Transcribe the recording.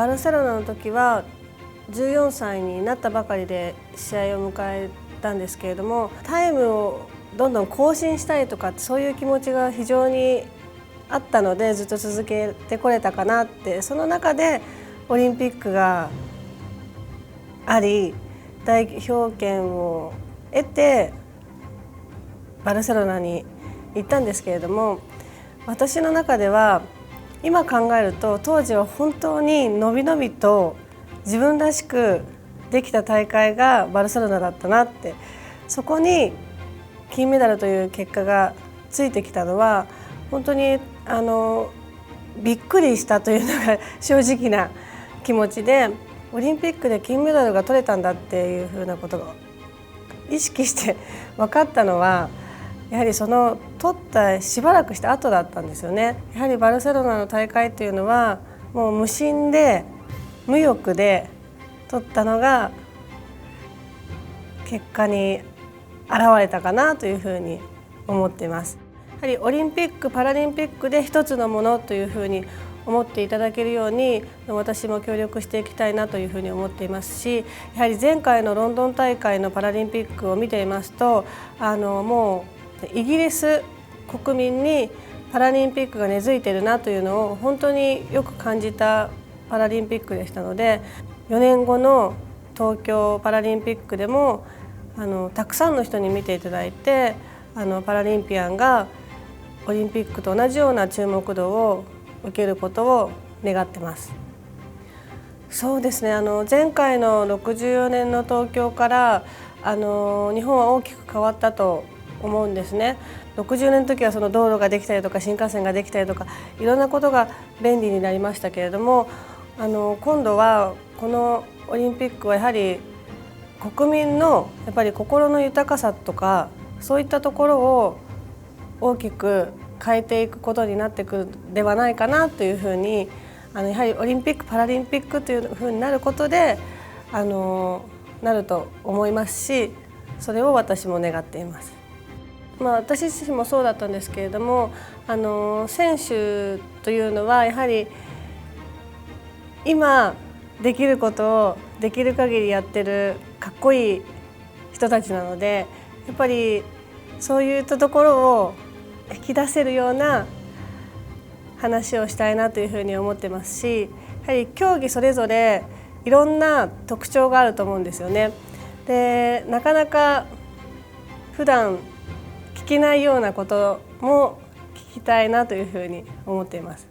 バルセロナの時は14歳になったばかりで試合を迎えたんですけれども、タイムをどんどん更新したいとかそういう気持ちが非常にあったので、ずっと続けてこれたかなって。その中でオリンピックがあり、代表権を得てバルセロナに行ったんですけれども、私の中では今考えると当時は本当にのびのびと自分らしくできた大会がバルセロナだったなって。そこに金メダルという結果がついてきたのは本当にびっくりしたというのが正直な気持ちで、オリンピックで金メダルが取れたんだっていうふうなことが意識して分かったのは、やはりその取ったしばらくした後だったんですよね。やはりバルセロナの大会というのはもう無心で無欲で取ったのが結果に現れたかなというふうに思っています。やはりオリンピック・パラリンピックで一つのものというふうに思っていただけるように私も協力していきたいなというふうに思っていますし、やはり前回のロンドン大会のパラリンピックを見ていますと、もうイギリス国民にパラリンピックが根付いているなというのを本当によく感じたパラリンピックでしたので、4年後の東京パラリンピックでもたくさんの人に見ていただいて、パラリンピアンがオリンピックと同じような注目度を受けることを願ってます。そうですね、前回の64年の東京から日本は大きく変わったと思うんですね。60年の時はその道路ができたりとか新幹線ができたりとかいろんなことが便利になりましたけれども、今度はこのオリンピックはやはり国民のやっぱり心の豊かさとかそういったところを大きく変えていくことになってくるではないかなというふうに、やはりオリンピック・パラリンピックというふうになることでなると思いますし、それを私も願っています。私自身もそうだったんですけれども、選手というのはやはり今できることをできる限りやってるかっこいい人たちなので、やっぱりそういったところを引き出せるような話をしたいなというふうに思ってますし、やはり競技それぞれいろんな特徴があると思うんですよね。で、なかなか普段聞けないようなことも聞きたいなというふうに思っています。